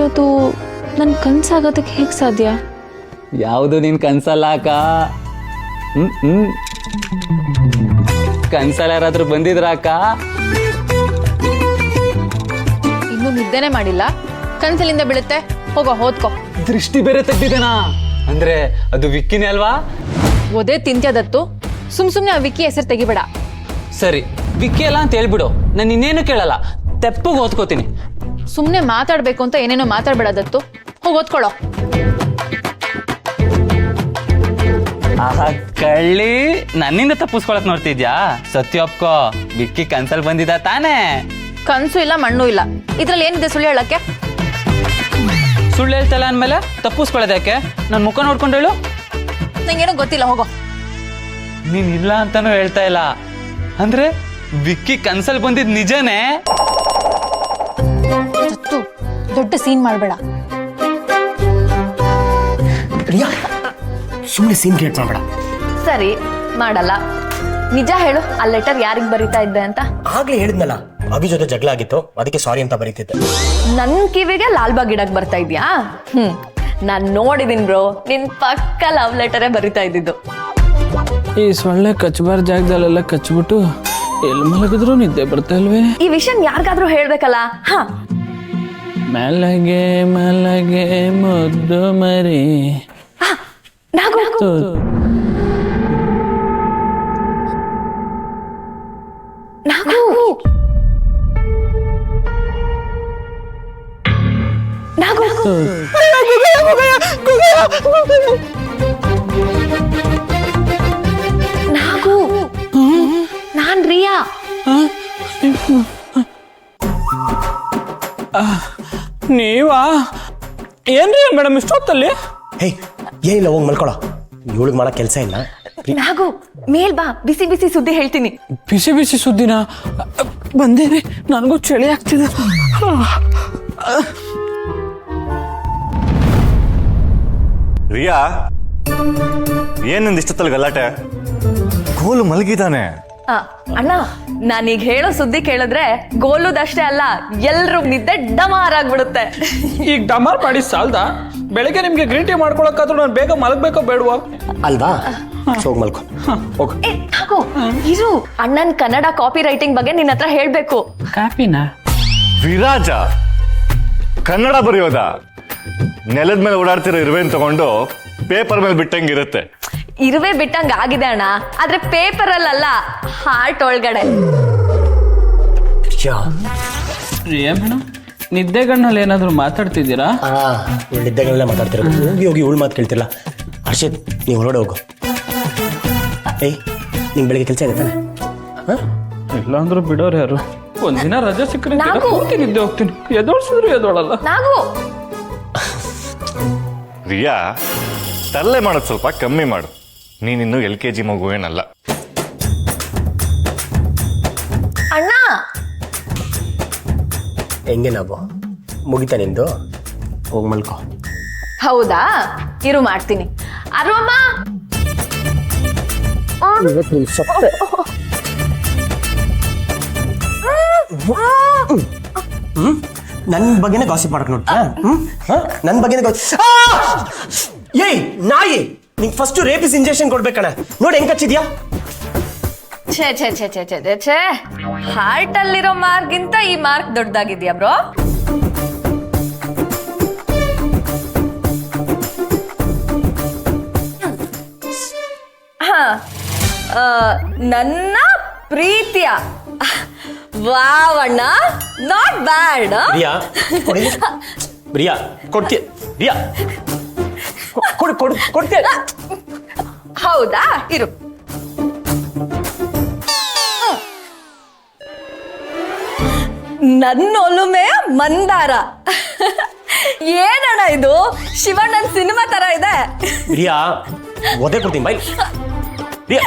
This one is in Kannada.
ಹೇಳ್ತಿರೋದು ನನ್ನ ಕನಸಾಗೋದಕ್ಕೆ ಹೇಗೆ ಸಾಧ್ಯ? ಯಾವುದು ನಿನ್ ಕನ್ಸಲ್ಲ ಅಕ್ಕ. ಕನ್ಸಲ್ಲ ಯಾರಾದ್ರೂ ಬಂದಿದ್ರ ಅಕ್ಕ? ಇನ್ನೂ ನಿದ್ದೆನೆ ಮಾಡಿಲ್ಲ, ಕನಸಲಿಂದ ಬೀಳುತ್ತೆ. ಹೋಗೋ ಓದ್ಕೋ. ದೃಷ್ಟಿ ಬೇರೆ ತೆಗ್ದಿದ್ದೇನಾ? ಅಂದ್ರೆ ಅದು ವಿಕ್ಕಿನೇ ಅಲ್ವಾ? ಓದೇ ತಿಂತ್ಯದತ್ತು. ಸುಮ್ನೆ ಆ ವಿಕ್ಕಿ ಹೆಸರು ತೆಗಿಬೇಡ. ಸರಿ, ವಿಕ್ಕಿ ಅಲ್ಲ ಅಂತ ಹೇಳ್ಬಿಡು, ನಾನು ಇನ್ನೇನು ಕೇಳಲ್ಲ, ತೆಪ್ಪಗೆ ಓದ್ಕೋತೀನಿ. ಸುಮ್ನೆ ಮಾತಾಡ್ಬೇಕು ಅಂತ ಏನೇನೋ ಮಾತಾಡ್ಬೇಡದತ್ತು. ಹೋಗಿ ಓದ್ಕೊಳ್ಳೋ. ಆಹಾ ಕಳ್ಳಿ, ನನ್ನಿಂದ ತಪ್ಪಿಸ್ಕೊಳಕ್ ನೋಡ್ತಿದ್ಯಾ? ಸತ್ಯ ಒಪ್ಕೋ, ವಿಕ್ಕಿ ಕನ್ಸಲ್ ಬಂದಿದ್ದ ತಾನೇ? ಕನ್ಸು ಇಲ್ಲ ಮಣ್ಣು ಇಲ್ಲ, ಇದ್ರಲ್ಲಿ ಏನಿದೆ ಸುಳ್ಳು ಹೇಳಕ್ಕೆ? ಸುಳ್ಳು ಹೇಳ್ತಲ್ಲ ಅಂದ್ಮೇಲೆ ತಪ್ಪಿಸ್ಕೊಳ್ಳೋದಕ್ಕೆ? ನನ್ನ ಮುಖ ನೋಡ್ಕೊಂಡು ಹೇಳು. ನಂಗೇನೋ ಗೊತ್ತಿಲ್ಲ, ಹೋಗೋ. ನೀನ್ ಇಲ್ಲ ಅಂತಾನು ಹೇಳ್ತಾ ಇಲ್ಲ ಅಂದ್ರೆ ವಿಕ್ಕಿ ಕನ್ಸಲ್ ಬಂದಿದ್ ನಿಜನೇ? ದೊಡ್ಡ ಸೀನ್ ಮಾಡಬೇಡ. ಪ್ರಿಯಾ, ಸುಮ್ಮನೆ ಸೀನ್ ಕ್ರಿಯೇಟ್ ಮಾಡಬೇಡ. ಸರಿ, ಮಾಡಲ್ಲ. ನಿಜ ಹೇಳು, ಆ ಲೆಟರ್ ಯಾರಿಗೆ ಬರೀತಾ ಇದ್ದೆ ಅಂತ? ಆಗ್ಲೇ ಹೇಳಿದ್ನಲ್ಲ, ಅಭಿ ಜೊತೆ ಜಗಳ ಆಗಿತ್ತು, ಅದಕ್ಕೆ ಸಾರಿ ಅಂತ ಬರೀತಿದ್ದೆ. ನನ್ ಕಿವಿಗೆ ಲಾಲ್ಬಾಗ್ ಗಿಡಕ್ ಬರ್ತಾ ಇದ್ಯಾ? ನಾನ್ ನೋಡಿದೀನಿ ಬ್ರೋ, ನಿನ್ ಪಕ್ಕ ಲವ್ ಲೆಟರೇ ಬರೀತಾ ಇದ್ದಿದ್ದು. ಈ ಸೊಳ್ಳೆ ಕಚ್ಚಬಾರ ಜಾಗದಲ್ಲೆಲ್ಲ ಕಚ್ಬಿಟ್ಟು ಎಲ್ಲಿ ಮಲಗಿದ್ರು ನಿದ್ದೆ ಬರ್ತಾ ಇಲ್ವೇ? ಈ ವಿಷಯ ಯಾರಿಗಾದ್ರೂ ಹೇಳ್ಬೇಕಲ್ಲ. ಹಾ, ಮಲಗೆ ಮಲಗೆ ಮುದ್ದು ಮರಿ. ನಾಗು ನಾಗು ನಾಗು ನಾಗು, ನಾನ್ ರಿಯಾ. ನೀವಾ? ಏನ್ರಿ ಮೇಡಮ್ ಇಷ್ಟೊತ್ತಲ್ಲಿ? ಹೇ, ಏನಿಲ್ಲ, ಹೋಗಿ ಮಲ್ಕೊಳ. ಇವಳಿಗೆ ಮಾಡೋ ಕೆಲಸ ಇಲ್ಲ. ನಾಗು, ಮೇಲ್ ಬಾ, ಬಿಸಿ ಬಿಸಿ ಸುದ್ದಿ ಹೇಳ್ತೀನಿ. ಬಿಸಿ ಬಿಸಿ ಸುದ್ದಿನ? ಬಂದೇರಿ, ನನಗೂ ಚಳಿ ಆಗ್ತಿದೆ. ರಿಯಾ, ಏನೊಂದು ಇಷ್ಟೊತ್ತಲ್ಲಿ ಗಲಾಟೆ? ಗೋಲು ಮಲಗಿದಾನೆ. ಅಣ್ಣ, ನಾನೀಗ ಹೇಳೋ ಸುದ್ದಿ ಕೇಳಿದ್ರೆ ಗೋಲುದಷ್ಟೇ ಅಲ್ಲ, ಎಲ್ರು ನಿದ್ದೆ ಡಮಾರಾಗ್ಬಿಡುತ್ತೆ. ಈಗ ಡಮಾರ್ ಮಾಡಿ ಸಾಲ್ದ? ಬೆಳಗ್ಗೆ ನಿಮ್ಗೆ ಗ್ರೀನ್ ಟೀ ಮಾಡ್ಕೊಳಕ್ಕಾದ್ರೂ ನಾನು ಬೇಗ ಮಲಗಬೇಕೋ ಬೇಡವಾ? ಅಲ್ವಾ? ಹೋಗಿ ಮಲ್ಕೊ. ಹೋಗ. ಇರು, ಅಣ್ಣನ್ ಕನ್ನಡ ಕಾಪಿ ರೈಟಿಂಗ್ ಬಗ್ಗೆ ನಿನ್ನ ಹತ್ರ ಹೇಳ್ಬೇಕು. ಕಾಪಿನಾ? ವಿರಾಜ ಕನ್ನಡ ಬರೆಯೋದ? ನೆಲದ ಮೇಲೆ ಓಡಾಡ್ತಿರೋ ಇರುವೆನ್ ತಗೊಂಡು ಪೇಪರ್ ಮೇಲೆ ಬಿಟ್ಟಂಗಿರುತ್ತೆ. ಇರುವೆ ಬಿಟ್ಟಂಗ ಆಗಿದೆ ಅಣ್ಣ, ಆದ್ರೆ ಪೇಪರ್ ಅಲ್ಲ, ಹಾರ್ಟ್ ಒಳಗಡೆ. ಮೇಡಮ್, ನಿದ್ದೆ ಗಣ್ಣಲ್ಲಿ ಏನಾದ್ರು ಮಾತಾಡ್ತಿದ್ದೀರಾ? ನಿದ್ದೆಗಳನ್ನೇ ಮಾತಾಡ್ತಿರೋದು. ಹೋಗಿ ಹೋಗಿ ಇವಳು ಮಾತು ಕೇಳ್ತಿಲ್ಲ. ಹರ್ಷಿತ್, ನೀವು ಹೊರಗಡೆ ಹೋಗು. ಏಯ್, ನಿಂಗೆ ಬೆಳಿಗ್ಗೆ ಕೆಲಸ ಇದೆ ತಾನೆ? ಇಲ್ಲಾಂದ್ರೂ ಬಿಡೋರು ಯಾರು? ಒಂದಿನ ರಜೆ ಸಿಕ್ಕರೆ ನಿದ್ದೆ ಹೋಗ್ತೀನಿ. ಎದೋಳ್ಸಿದ್ರು ಎದೋಳಲ್ಲ. ನಾಗು, ರಿಯಾ, ತರಲೆ ಮಾಡೋದು ಸ್ವಲ್ಪ ಕಮ್ಮಿ ಮಾಡು. ನೀನಿನ್ನು LKG ಮಗು ಏನಲ್ಲ. ಅಣ್ಣ, ಹೆಂಗೆ ನಾವು ಮುಗಿತಾ ನಿಂದು? ಹೋಗಿ ಮಲ್ಕೊ. ಹೌದಾ? ಇರು, ಮಾಡ್ತೀನಿ. ಅರುವಮ್ಮ, ನನ್ನ ಬಗ್ಗೆನೇ ಗಾಸಿಪ್ ಮಾಡಕ್ ನೋಡ್ತಾ? ನನ್ನ ಬಗ್ಗೆನೇ ಏಯ್ ನಾಯಿ, ನಿಂಗೆ ಫಸ್ಟ್ ರೇಪಿಸ್ ಇಂಜೆಕ್ಷನ್ ಕೊಡ್ಬೇಕಣ್ಣ. ನೋಡಿ ಹೆಂಗ್ ಕಚ್ಚಿದ್ಯಾ? ಛೇ ಛೇ ಛೇ ಛೇ ಛೇ ಛೇ, ಹಾರ್ಟ್ ಅಲ್ಲಿರೋ ಮಾರ್ಕ್ಗಿಂತ ಈ ಮಾರ್ಕ್ ದೊಡ್ಡದಾಗಿದ್ಯಾ ಬ್ರೋ? ನನ್ನ ಪ್ರೀತಿಯ ವಾವಣ್ಣ, ನಾಟ್ ಬ್ಯಾಡ್. ರಿಯಾ, ರಿಯಾ ಕೊಡ್ತೀಯ? ರಿಯಾ ಕೊಡ್ತೀಯ? ಹೌದಾ? ಇರು. ನನ್ನೊಲುಮೆ ಮಂದಾರ. ಏನಣ್ಣ ಇದು, ಶಿವಣ್ಣನ್ ಸಿನಿಮಾ ತರ ಇದೆ. ರಿಯಾ, ಒದೆ ಕೊಡ್ತೀನಿ ಬೈ. ರಿಯಾ